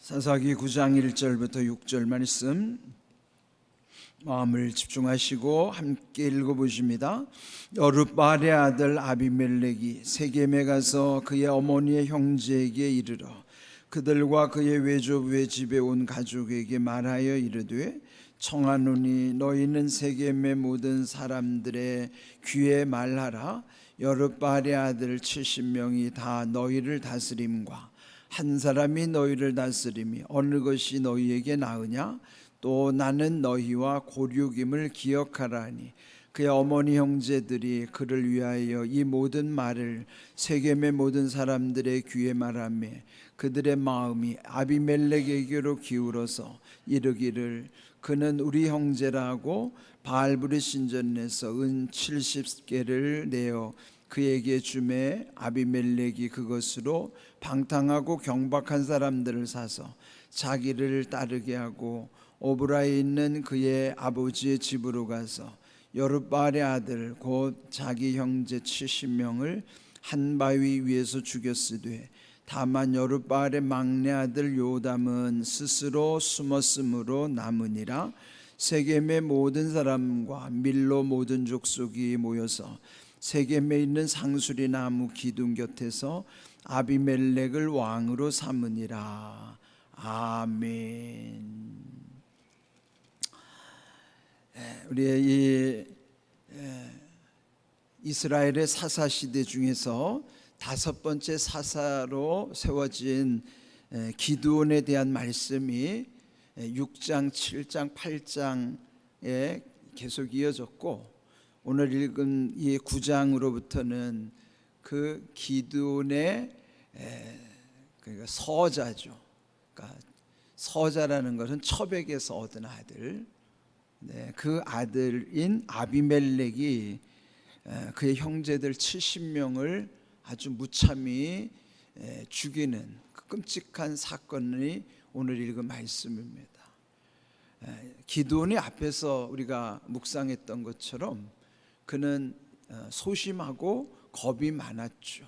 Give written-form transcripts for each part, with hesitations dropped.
사사기 9장 1절부터 6절 말씀 마음을 집중하시고 함께 읽어보십니다. 여룻바알의 아들 아비멜렉이 세겜에 가서 그의 어머니의 형제에게 이르러 그들과 그의 외조부의 집에 온 가족에게 말하여 이르되 청하노니 너희는 세겜의 모든 사람들의 귀에 말하라. 여룻바알의 아들 70명이 다 너희를 다스림과 한 사람이 너희를 다스림이 어느 것이 너희에게 나으냐? 또 나는 너희와 고륙임을 기억하라니. 그의 어머니 형제들이 그를 위하여 이 모든 말을 세겜의 모든 사람들의 귀에 말하며 그들의 마음이 아비멜렉에게로 기울어서 이르기를 그는 우리 형제라 하고 바알브리 신전에서 은 70개를 내어 그에게 주매 아비멜렉이 그것으로 방탕하고 경박한 사람들을 사서 자기를 따르게 하고 오브라에 있는 그의 아버지의 집으로 가서 여룻바알의 아들 곧 자기 형제 70명을 한 바위 위에서 죽였으되 다만 여룻바알의 막내 아들 요담은 스스로 숨었으므로 남으니라. 세겜의 모든 사람과 밀로 모든 족속이 모여서 세겜에 있는 상수리 나무 기둥 곁에서 아비멜렉을 왕으로 삼으니라. 아멘. 우리의 이 이스라엘의 사사 시대 중에서 다섯 번째 사사로 세워진 기드온에 대한 말씀이 6장, 7장, 8장에 계속 이어졌고 오늘 읽은 이 9장으로부터는 그 기드온의 그러니까 서자죠. 그러니까 서자라는 것은 처백에서 얻은 아들. 그 아들인 아비멜렉이 그의 형제들 70명을 아주 무참히 죽이는 그 끔찍한 사건이 오늘 읽은 말씀입니다. 기드온이 앞에서 우리가 묵상했던 것처럼 그는 소심하고 겁이 많았죠.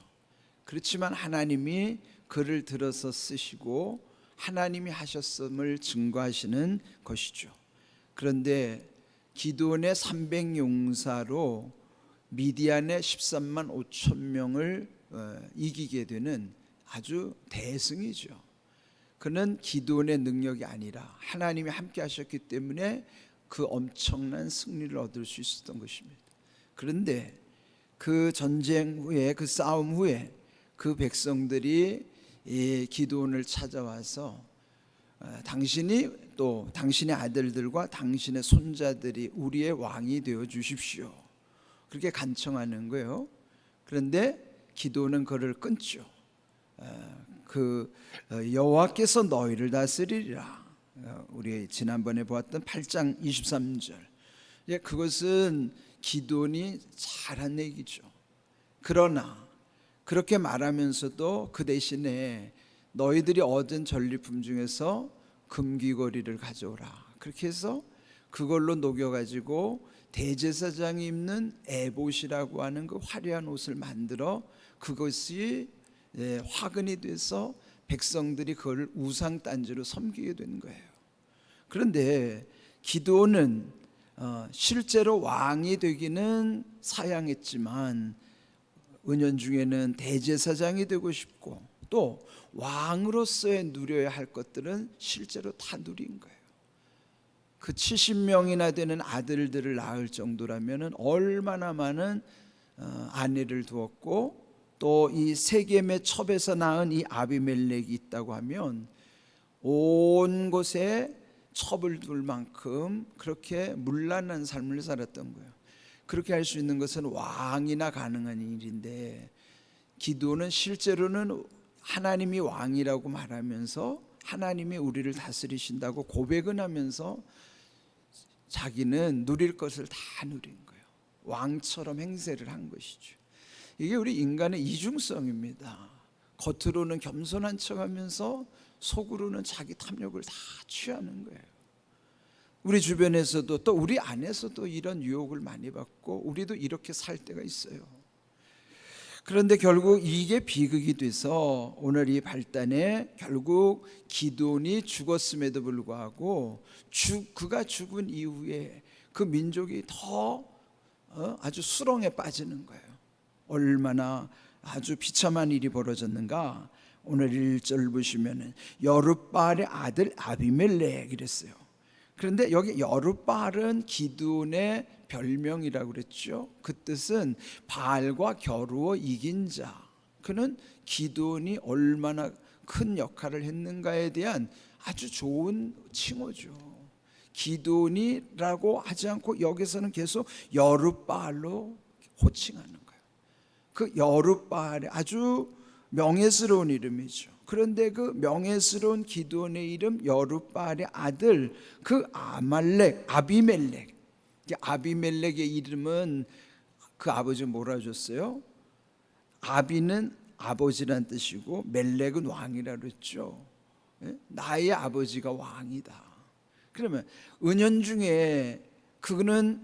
그렇지만 하나님이 그를 들어서 쓰시고 하나님이 하셨음을 증거하시는 것이죠. 그런데 기드온의 300용사로 미디안의 13만 5천 명을 이기게 되는 아주 대승이죠. 그는 기드온의 능력이 아니라 하나님이 함께 하셨기 때문에 그 엄청난 승리를 얻을 수 있었던 것입니다. 그런데 그 전쟁 후에 그 싸움 후에 그 백성들이 이 기드온을 찾아와서 당신이 또 당신의 아들들과 당신의 손자들이 우리의 왕이 되어 주십시오. 그렇게 간청하는 거예요. 그런데 기드온은 그를 끊죠. 그 여호와께서 너희를 다스리리라. 우리 지난번에 보았던 8장 23절. 그것은 기드온이 잘한 얘기죠. 그러나 그렇게 말하면서도 그 대신에 너희들이 얻은 전리품 중에서 금귀걸이를 가져오라. 그렇게 해서 그걸로 녹여가지고 대제사장이 입는 에봇이라고 하는 그 화려한 옷을 만들어 그것이 화근이 돼서 백성들이 그걸 우상단지로 섬기게 된 거예요. 그런데 기드온은 실제로 왕이 되기는 사양했지만 은연중에는 대제사장이 되고 싶고 또 왕으로서의 누려야 할 것들은 실제로 다 누린 거예요. 그 70명이나 되는 아들들을 낳을 정도라면 얼마나 많은 아내를 두었고 또 이 세겜의 첩에서 낳은 이 아비멜렉이 있다고 하면 온 곳에 첩을 둘 만큼 그렇게 문란한 삶을 살았던 거예요. 그렇게 할 수 있는 것은 왕이나 가능한 일인데 기드온은 실제로는 하나님이 왕이라고 말하면서 하나님이 우리를 다스리신다고 고백은 하면서 자기는 누릴 것을 다 누린 거예요. 왕처럼 행세를 한 것이죠. 이게 우리 인간의 이중성입니다. 겉으로는 겸손한 척하면서 속으로는 자기 탐욕을 다 취하는 거예요. 우리 주변에서도 또 우리 안에서도 이런 유혹을 많이 받고 우리도 이렇게 살 때가 있어요. 그런데 결국 이게 비극이 돼서 오늘 이 발단에 결국 기드온이 죽었음에도 불구하고 그가 죽은 이후에 그 민족이 더 아주 수렁에 빠지는 거예요. 얼마나 아주 비참한 일이 벌어졌는가. 오늘 1절 보시면은 여룻바알의 아들 아비멜렉 이랬어요. 그런데 여기 여룻바알은 기드온의 별명이라고 그랬죠. 그 뜻은 바알과 겨루어 이긴 자. 그는 기드온이 얼마나 큰 역할을 했는가에 대한 아주 좋은 칭호죠. 기드온이라고 하지 않고 여기서는 계속 여룻바알로 호칭하는 거예요. 그 여룻바알이 아주 명예스러운 이름이죠. 그런데 그 명예스러운 기드온의 이름 여룻바알의 아들 그 아비멜렉. 아비멜렉의 이름은 그 아버지가 뭐라 줬어요? 아비는 아버지란 뜻이고 멜렉은 왕이라 그랬죠. 나의 아버지가 왕이다. 그러면 은연중에 그는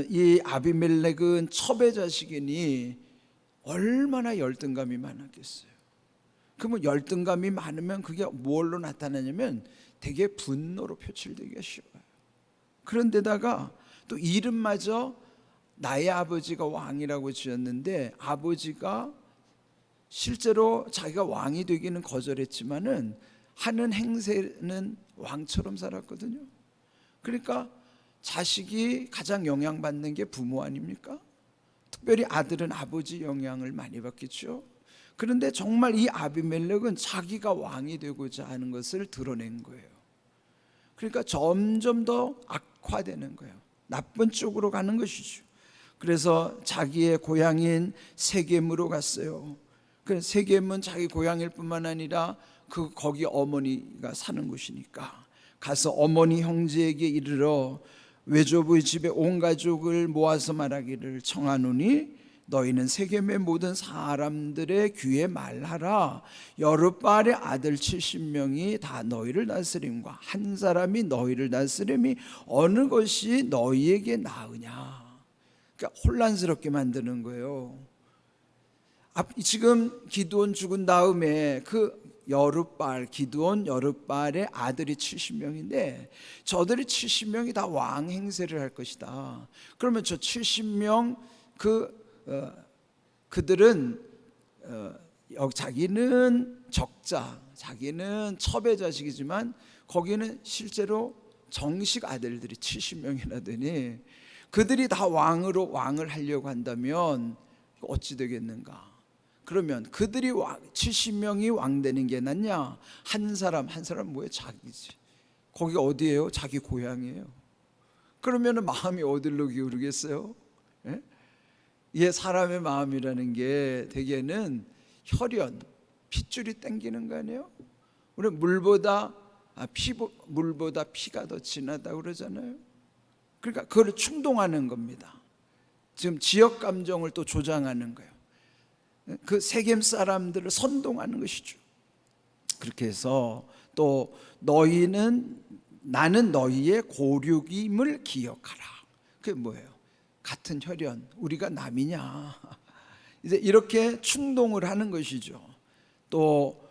이 아비멜렉은 첩의 자식이니 얼마나 열등감이 많았겠어요. 그러면 열등감이 많으면 그게 뭘로 나타나냐면 되게 분노로 표출되기가 쉬워요. 그런데다가 또 이름마저 나의 아버지가 왕이라고 지었는데 아버지가 실제로 자기가 왕이 되기는 거절했지만은 하는 행세는 왕처럼 살았거든요. 그러니까 자식이 가장 영향받는 게 부모 아닙니까? 특별히 아들은 아버지 영향을 많이 받겠죠. 그런데 정말 이 아비멜렉은 자기가 왕이 되고자 하는 것을 드러낸 거예요. 그러니까 점점 더 악화되는 거예요. 나쁜 쪽으로 가는 것이죠. 그래서 자기의 고향인 세겜으로 갔어요. 그 세겜은 자기 고향일 뿐만 아니라 거기 어머니가 사는 곳이니까 가서 어머니 형제에게 이르러 외조부의 집에 온 가족을 모아서 말하기를 청하노니 너희는 세겜의 모든 사람들의 귀에 말하라. 여룻바알의 아들 70명이 다 너희를 다스림과 한 사람이 너희를 다스림이 어느 것이 너희에게 나으냐. 그러니까 혼란스럽게 만드는 거예요. 지금 기드온 죽은 다음에 그 기드온 여룻바알의 아들이 70명인데 저들이 70명이 다 왕 행세를 할 것이다. 그러면 저 70명 그들은 자기는 적자, 자기는 첩의 자식이지만 거기는 실제로 정식 아들들이 70명이나 되니 그들이 다 왕을 하려고 한다면 어찌 되겠는가? 그러면 그들이 70명이 왕 되는 게 낫냐? 한 사람 뭐예요? 자기지. 거기가 어디예요? 자기 고향이에요. 그러면 마음이 어디로 기울겠어요? 예? 이게 사람의 마음이라는 게 대개는 혈연, 핏줄이 땡기는 거 아니에요? 우리 물보다 피가 더 진하다고 그러잖아요. 그러니까 그걸 충동하는 겁니다. 지금 지역 감정을 또 조장하는 거예요. 그 세겜 사람들을 선동하는 것이죠. 그렇게 해서 또 나는 너희의 고륙임을 기억하라. 그게 뭐예요? 같은 혈연, 우리가 남이냐? 이제 이렇게 충동을 하는 것이죠. 또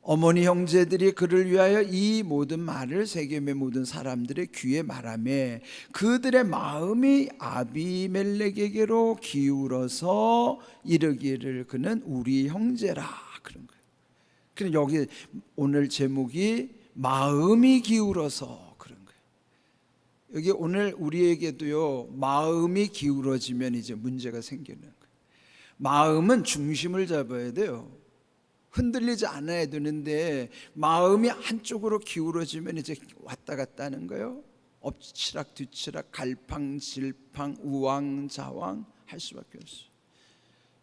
어머니 형제들이 그를 위하여 이 모든 말을 세겜의 모든 사람들의 귀에 말하며 그들의 마음이 아비멜렉에게로 기울어서 이르기를 그는 우리 형제라 그런 거예요. 그럼 여기 오늘 제목이 마음이 기울어서 그런 거예요. 여기 오늘 우리에게도요 마음이 기울어지면 이제 문제가 생기는 거예요. 마음은 중심을 잡아야 돼요. 흔들리지 않아야 되는데 마음이 한쪽으로 기울어지면 이제 왔다 갔다 하는 거예요. 엎치락 뒤치락 갈팡질팡 우왕좌왕 할 수밖에 없어요.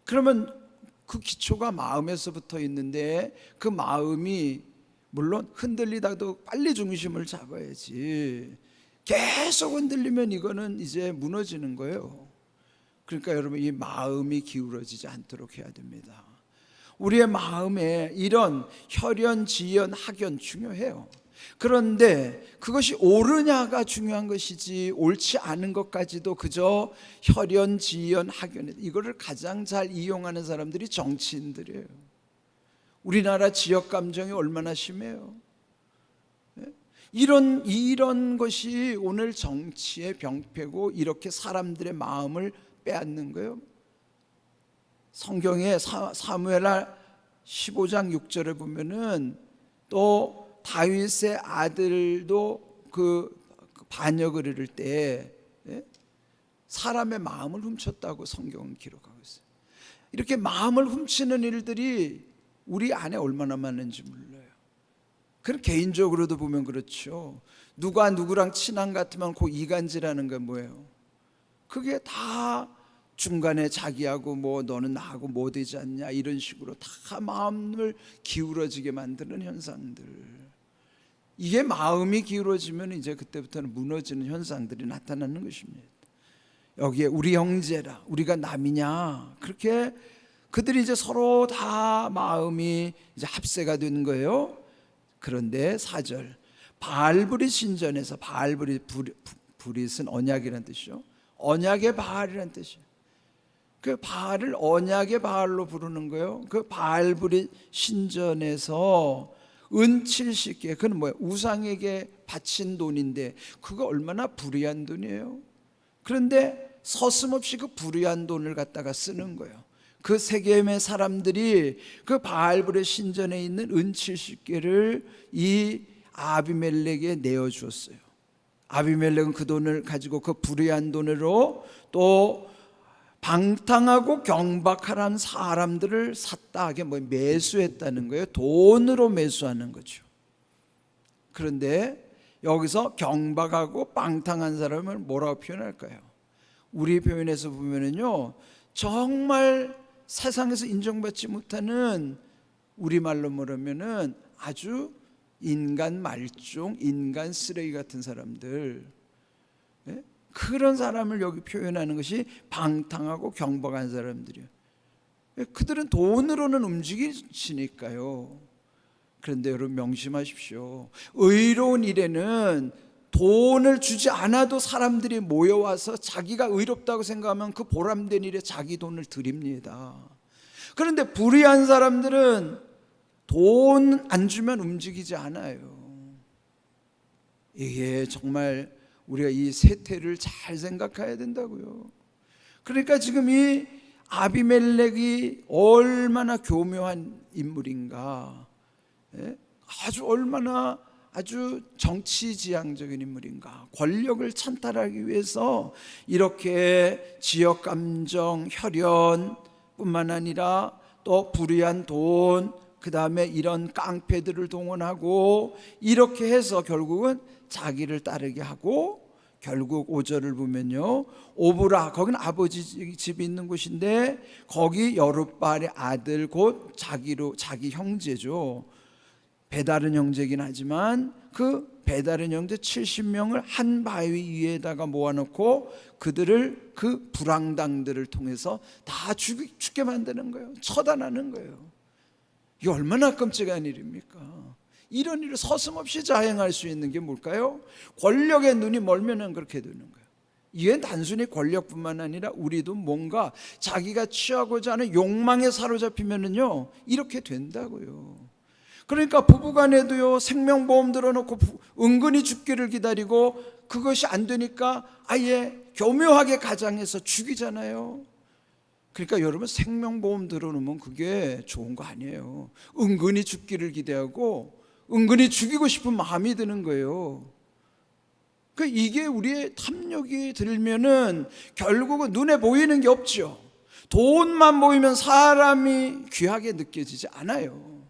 그러면 그 기초가 마음에서부터 있는데 그 마음이 물론 흔들리다도 빨리 중심을 잡아야지 계속 흔들리면 이거는 이제 무너지는 거예요. 그러니까 여러분 이 마음이 기울어지지 않도록 해야 됩니다. 우리의 마음에 이런 혈연, 지연, 학연 중요해요. 그런데 그것이 옳으냐가 중요한 것이지 옳지 않은 것까지도 그저 혈연, 지연, 학연, 이거를 가장 잘 이용하는 사람들이 정치인들이에요. 우리나라 지역 감정이 얼마나 심해요. 이런 것이 오늘 정치의 병폐고 이렇게 사람들의 마음을 빼앗는 거예요. 성경에 사무엘하 15장 6절에 보면은 또 다윗의 아들도 그 반역을 이룰 때 사람의 마음을 훔쳤다고 성경은 기록하고 있어요. 이렇게 마음을 훔치는 일들이 우리 안에 얼마나 많은지 몰라요. 그럼 개인적으로도 보면 그렇죠. 누가 누구랑 친한 것 같으면 그 이간질하는 건 뭐예요? 그게 다 중간에 자기하고 뭐 너는 나하고 뭐 되지 않냐 이런 식으로 다 마음을 기울어지게 만드는 현상들. 이게 마음이 기울어지면 이제 그때부터는 무너지는 현상들이 나타나는 것입니다. 여기에 우리 형제라, 우리가 남이냐, 그렇게 그들이 이제 서로 다 마음이 이제 합세가 된 거예요. 그런데 4절, 바알브릿 신전에서, 브릿은 언약이라는 뜻이죠. 언약의 바알이라는 뜻이에요. 그 바알을 언약의 바알로 부르는 거예요. 그 바알브릿 신전에서 은 70개, 그건 뭐예요? 우상에게 바친 돈인데 그거 얼마나 불의한 돈이에요. 그런데 서슴없이 그 불의한 돈을 갖다가 쓰는 거예요. 그 세겜의 사람들이 그 바알브릿 신전에 있는 은 70개를 이 아비멜렉에 내어주었어요. 아비멜렉은 그 돈을 가지고 그 불의한 돈으로 또 방탕하고 경박하라는 사람들을 샀다. 하게 뭐 매수했다는 거예요. 돈으로 매수하는 거죠. 그런데 여기서 경박하고 방탕한 사람을 뭐라고 표현할까요? 우리 표현에서 보면은요, 정말 세상에서 인정받지 못하는, 우리말로 뭐라면은 아주 인간 말종, 인간 쓰레기 같은 사람들, 그런 사람을 여기 표현하는 것이 방탕하고 경박한 사람들이에요. 그들은 돈으로는 움직이시니까요. 그런데 여러분 명심하십시오. 의로운 일에는 돈을 주지 않아도 사람들이 모여와서 자기가 의롭다고 생각하면 그 보람된 일에 자기 돈을 드립니다. 그런데 불의한 사람들은 돈 안 주면 움직이지 않아요. 이게 정말 우리가 이 세태를 잘 생각해야 된다고요. 그러니까 지금 이 아비멜렉이 얼마나 교묘한 인물인가, 아주 정치지향적인 인물인가, 권력을 찬탈하기 위해서 이렇게 지역감정, 혈연뿐만 아니라 또 불의한 돈, 그 다음에 이런 깡패들을 동원하고 이렇게 해서 결국은 자기를 따르게 하고, 결국 5절을 보면요, 오브라, 거기는 아버지 집이 있는 곳인데 거기 여룻바알의 아들 곧 자기 형제죠. 배다른 형제긴 하지만 그 배다른 형제 70명을 한 바위 위에다가 모아놓고 그들을, 그 불황당들을 통해서 다 죽게 만드는 거예요. 처단하는 거예요. 이게 얼마나 끔찍한 일입니까? 이런 일을 서슴없이 자행할 수 있는 게 뭘까요? 권력의 눈이 멀면은 그렇게 되는 거예요. 이게 단순히 권력뿐만 아니라 우리도 뭔가 자기가 취하고자 하는 욕망에 사로잡히면은요, 이렇게 된다고요. 그러니까 부부간에도요, 생명보험 들어놓고 은근히 죽기를 기다리고 그것이 안 되니까 아예 교묘하게 가장해서 죽이잖아요. 그러니까 여러분, 생명보험 들어놓으면 그게 좋은 거 아니에요. 은근히 죽기를 기대하고 은근히 죽이고 싶은 마음이 드는 거예요. 그러니까 이게 우리의 탐욕이 들면은 결국은 눈에 보이는 게 없죠. 돈만 보이면 사람이 귀하게 느껴지지 않아요.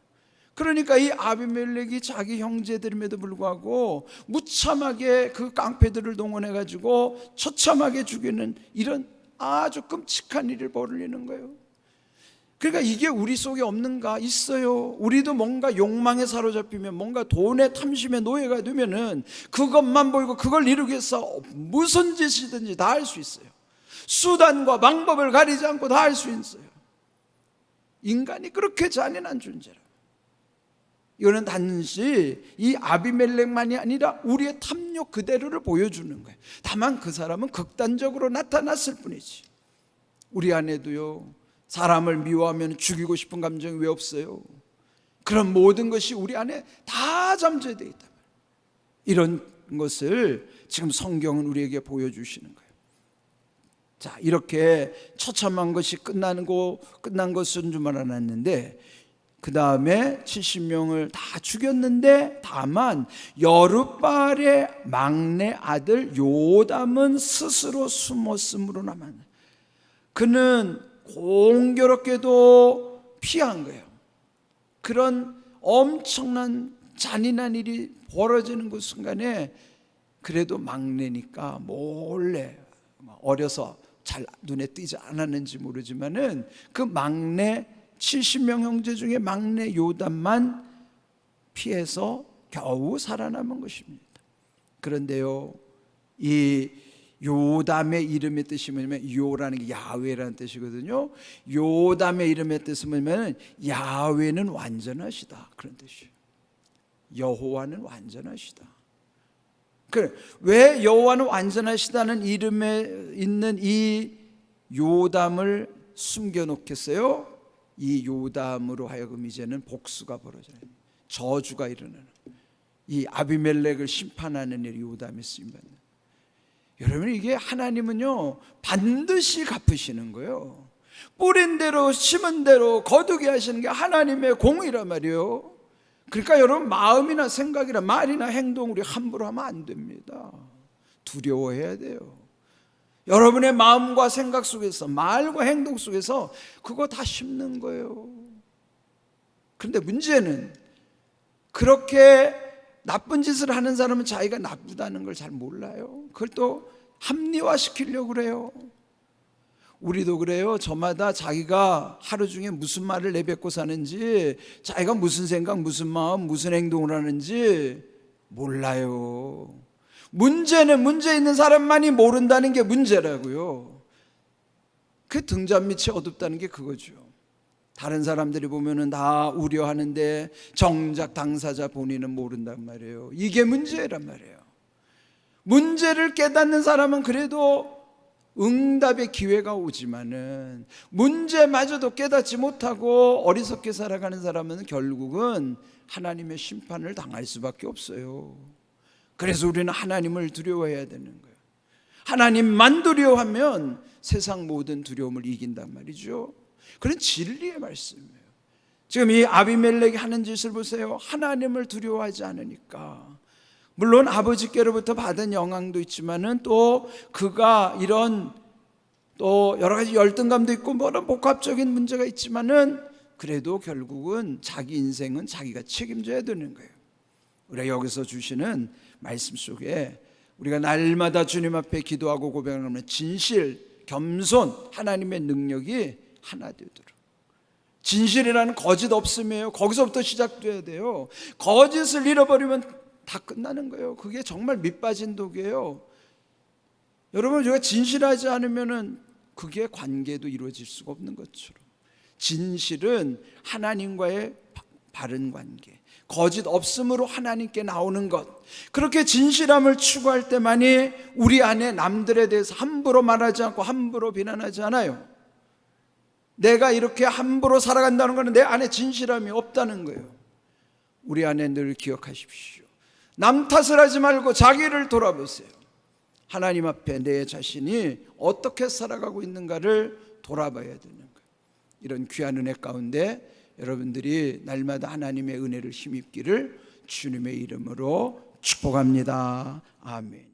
그러니까 이 아비멜렉이 자기 형제들임에도 불구하고 무참하게 그 깡패들을 동원해가지고 처참하게 죽이는 이런 아주 끔찍한 일을 벌이는 거예요. 그러니까 이게 우리 속에 없는가? 있어요. 우리도 뭔가 욕망에 사로잡히면, 뭔가 돈의 탐심의 노예가 되면은 그것만 보이고 그걸 이루기 위해서 무슨 짓이든지 다 할 수 있어요. 수단과 방법을 가리지 않고 다 할 수 있어요. 인간이 그렇게 잔인한 존재라. 이거는 단지 이 아비멜렉만이 아니라 우리의 탐욕 그대로를 보여주는 거예요. 다만 그 사람은 극단적으로 나타났을 뿐이지. 우리 안에도요, 사람을 미워하면 죽이고 싶은 감정이 왜 없어요? 그런 모든 것이 우리 안에 다 잠재되어 있다. 이런 것을 지금 성경은 우리에게 보여주시는 거예요. 자, 이렇게 처참한 것이 끝난 것은 줄 알았는데, 그 다음에 70명을 다 죽였는데, 다만 여룻바알의 막내 아들 요담은 스스로 숨었으므로 남았네. 그는 공교롭게도 피한 거예요. 그런 엄청난 잔인한 일이 벌어지는 그 순간에 그래도 막내니까 몰래, 어려서 잘 눈에 띄지 않았는지 모르지만은 그 막내 70명 형제 중에 막내 요담만 피해서 겨우 살아남은 것입니다. 그런데요, 이 요담의 이름의 뜻이 뭐냐면, 요라는 게 야훼라는 뜻이거든요. 요담의 이름의 뜻은 뭐냐면 야훼는 완전하시다, 그런 뜻이에요. 여호와는 완전하시다. 왜 여호와는 완전하시다는 이름에 있는 이 요담을 숨겨놓겠어요? 이 요담으로 하여금 이제는 복수가 벌어져요. 저주가 일어나는, 이 아비멜렉을 심판하는 일이 요담에 쓰임받는. 여러분, 이게 하나님은요 반드시 갚으시는 거예요. 뿌린 대로 심은 대로 거두게 하시는 게 하나님의 공이란 말이에요. 그러니까 여러분, 마음이나 생각이나 말이나 행동 우리 함부로 하면 안 됩니다. 두려워해야 돼요. 여러분의 마음과 생각 속에서, 말과 행동 속에서 그거 다 심는 거예요. 그런데 문제는 그렇게 나쁜 짓을 하는 사람은 자기가 나쁘다는 걸 잘 몰라요. 그걸 또 합리화시키려고 그래요. 우리도 그래요. 저마다 자기가 하루 중에 무슨 말을 내뱉고 사는지, 자기가 무슨 생각, 무슨 마음, 무슨 행동을 하는지 몰라요. 문제는 문제 있는 사람만이 모른다는 게 문제라고요. 그 등잔 밑이 어둡다는 게 그거죠. 다른 사람들이 보면은 다 우려하는데 정작 당사자 본인은 모른단 말이에요. 이게 문제란 말이에요. 문제를 깨닫는 사람은 그래도 응답의 기회가 오지만은, 문제마저도 깨닫지 못하고 어리석게 살아가는 사람은 결국은 하나님의 심판을 당할 수밖에 없어요. 그래서 우리는 하나님을 두려워해야 되는 거예요. 하나님만 두려워하면 세상 모든 두려움을 이긴단 말이죠. 그런 진리의 말씀이에요. 지금 이 아비멜렉이 하는 짓을 보세요. 하나님을 두려워하지 않으니까. 물론 아버지께로부터 받은 영향도 있지만은, 또 그가 이런 또 여러 가지 열등감도 있고 뭐런 복합적인 문제가 있지만은, 그래도 결국은 자기 인생은 자기가 책임져야 되는 거예요. 우리가 여기서 주시는 말씀 속에 우리가 날마다 주님 앞에 기도하고 고백하는 진실, 겸손, 하나님의 능력이 하나 되도록. 진실이라는 거짓 없음이에요. 거기서부터 시작돼야 돼요. 거짓을 잃어버리면 다 끝나는 거예요. 그게 정말 밑빠진 독이에요. 여러분, 우리가 진실하지 않으면은 그게 관계도 이루어질 수가 없는 것처럼, 진실은 하나님과의 바른 관계, 거짓 없음으로 하나님께 나오는 것, 그렇게 진실함을 추구할 때만이 우리 안에 남들에 대해서 함부로 말하지 않고 함부로 비난하지 않아요. 내가 이렇게 함부로 살아간다는 것은 내 안에 진실함이 없다는 거예요. 우리 안에 늘 기억하십시오. 남 탓을 하지 말고 자기를 돌아보세요. 하나님 앞에 내 자신이 어떻게 살아가고 있는가를 돌아봐야 되는 거예요. 이런 귀한 은혜 가운데 여러분들이 날마다 하나님의 은혜를 힘입기를 주님의 이름으로 축복합니다. 아멘.